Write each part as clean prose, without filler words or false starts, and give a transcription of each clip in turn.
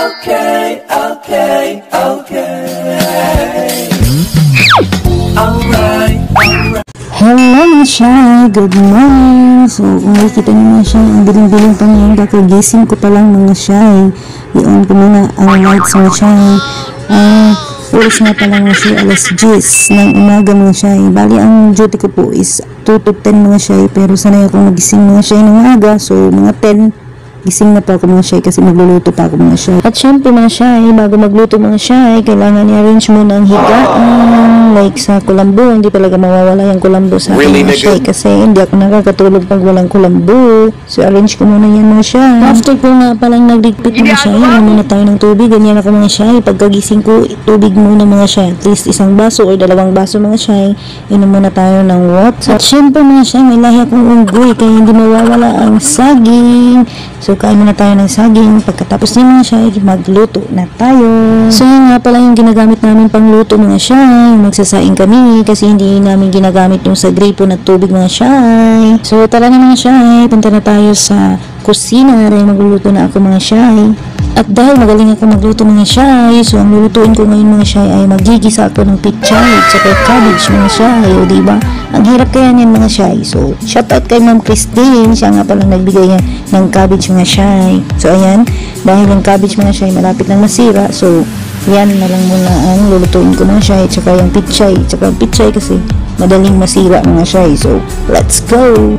Okay, okay, okay. Alright, alright. Hello mga Shy! Good morning! So, kung makikita niyo mga Shy, ang biling-biling pa ngayon, kakagising ko pa lang mga Shy. I-on ko muna ang lights mga Shy. Oras nga pa lang mga Shy, alas 10 ng umaga mga Shy. Bali, ang duty ko po is 2 to 10 mga Shy, pero sanay akong magising mga Shy ng umaga. So, mga 10 gising na pa ako mga Shy kasi magluluto pa ako mga Shy. At syempre mga Shy, bago magluto mga Shy, kailangan i-arrange muna ang higaan. Like sa kulambo, hindi talaga mawawala yung kulambo sa akin mga Shy kasi hindi ako nakakatulog pag walang kulambo. So arrange ko muna yan mga Shy. After ko nga palang nagligpit mga Shy, inom muna tayo ng tubig. Ganyan ako mga Shy. Pagkagising ko, tubig muna mga Shy. At least isang baso o 2 baso mga Shy. Inom muna tayo ng water. At syempre mga Shy, may lahi akong unggoy kaya hindi mawawala ang saging. So kain muna tayo ng saging. Pagkatapos niya mga Shy, magluto na tayo. So yun nga pala yung ginagamit namin pang luto mga Shy. Magsasaing kami kasi hindi namin ginagamit yung sa gripo na tubig mga Shy. So tara na mga Shy, punta na tayo sa kusina. Dahil magluluto na ako mga Shy. At dahil magaling ako magluto mga Shy, so ang lulutuin ko ngayon mga Shy ay magigisa ako ng pichay at saka cabbage mga Shy. O diba? Ang hirap kaya niyan mga Shy. So shout out kay Ma'am Christine. Siya nga palang nagbigay ng cabbage mga Shy. So ayan, dahil yung cabbage mga Shy malapit nang masira. So yan na lang muna ang lulutuin ko mga Shy. At saka yung pichay. At saka yung pichay kasi madaling masira mga Shy. So let's go!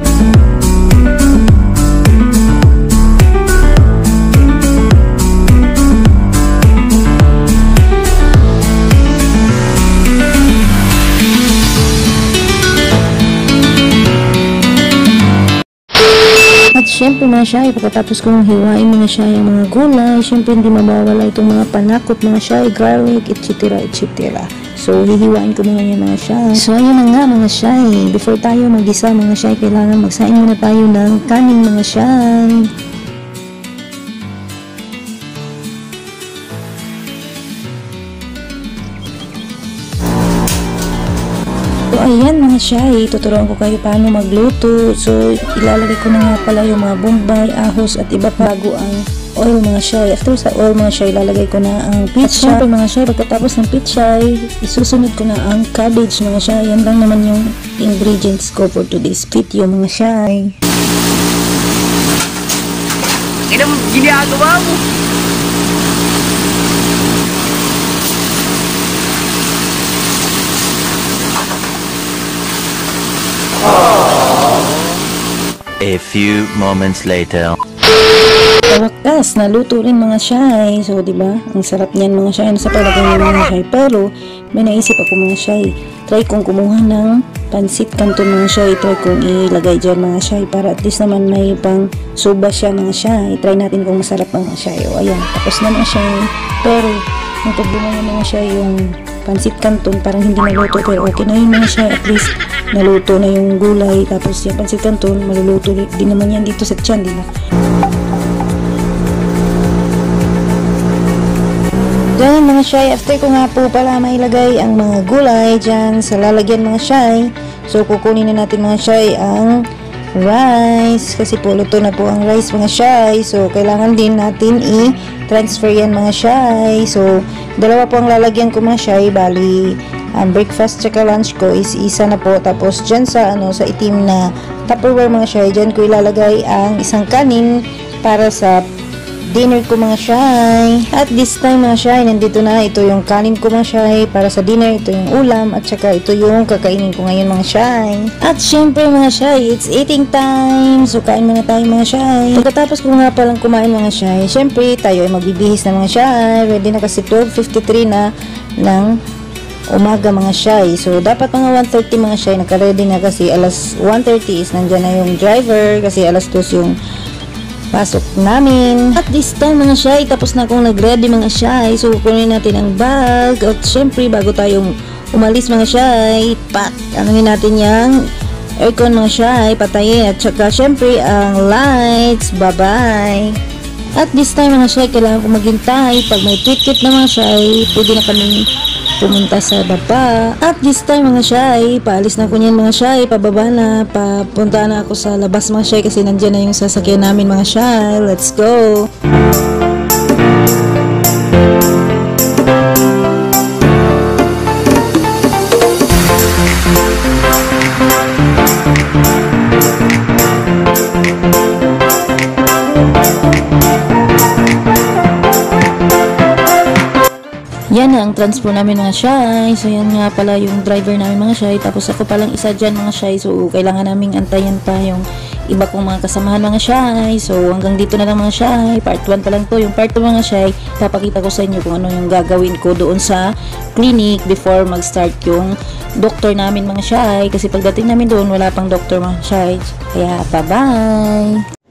At syempre mga Shy, pagkatapos kong hiwain mga Shy ang mga gulay, syempre hindi mabawala itong mga panakot mga Shy, garlic, etc. etc. So hihiwain ko muna yan mga Shy. So ayun na nga mga Shy, before tayo mag-isa mga Shy, kailangan magsain muna tayo ng kanin mga Shy. So ayan mga Shy, tuturuan ko kayo paano magluto. So ilalagay ko na nga pala yung mga bombay, ahos at iba bago ang oil mga Shy. After sa oil mga Shy, ilalagay ko na ang pichay. At syempre mga Shy, pagkatapos ng pichay, isusunod ko na ang cabbage mga Shy. Yan lang naman yung ingredients ko for today's video mga Shy. Inang ginagawa mo? A few moments later. Sa wakas, naluto rin mga Shy. So, diba? Ang sarap niyan mga Shy. Ano sa palagay niyo mga Shy? Pero, may naisip ako mga Shy. Try kong kumuha ng pansit canton mga Shy. Try kong ilagay dyan mga Shy. Para at least naman may pang suba siya mga Shy. Try natin kung masarap mga Shy. O, ayan. Tapos na mga Shy. Pero, ang problema niya mga Shy, yung pansit canton parang hindi naluto. Pero okay na yun mga Shy. At least, naluto na yung gulay. Tapos yung pansit canton, maluluto din naman yan dito sa tiyan, diba? Diyan mga Shy, after ko nga po pala mailagay ang mga gulay dyan sa lalagyan mga Shy. So kukunin na natin mga Shy ang rice. Kasi po luto na po ang rice mga Shy. So kailangan din natin i-transfer yan mga Shy. So dalawa po ang lalagyan ko mga Shy. Bali ang breakfast tsaka lunch ko is isa na po. Tapos dyan sa sa itim na Tupperware mga Shy, dyan ko ilalagay ang isang kanin para sa dinner ko mga Shy. At this time mga Shy, nandito na. Ito yung kanin ko mga Shy para sa dinner. Ito yung ulam at saka ito yung kakainin ko ngayon mga Shy. At syempre mga Shy, it's eating time. So kain muna tayo mga Shy. Pagkatapos ko nga palang kumain mga Shy, syempre tayo ay magbibihis na mga Shy. Ready na kasi 12:53 na ng umaga mga Shy. So dapat mga 1:30 mga Shy, naka-ready na kasi alas 1:30 is nandyan na yung driver kasi alas 2 yung pasok namin. At this time mga Shy, tapos na akong nag-ready mga Shy. So kunin natin ang bag. At syempre bago tayo umalis mga Shy, anuhin natin yung aircon mga Shy, patayin. At saka syempre ang lights. Bye bye. At this time mga Shy, kailangan ko maghintay. Pag may tweet na mga Shy, pwede na kami pumunta sa baba. At this time mga Shy, paalis na ko niyan mga Shy, pababa na, papunta na ako sa labas mga Shy kasi nandiyan na yung sasakyan namin mga Shy. Let's go! Yan na ang transpo namin mga shy. So yan nga pala yung driver namin mga shy. Tapos ako palang isa dyan mga shy. So kailangan naming antayan pa yung iba kong mga kasamahan mga shy. So hanggang dito na lang mga shy. Part 1 pa lang to. Yung part 2 mga shy, papakita ko sa inyo kung ano yung gagawin ko doon sa clinic before mag-start yung doktor namin mga shy. Kasi pagdating namin doon, wala pang doktor mga shy. Kaya bye-bye!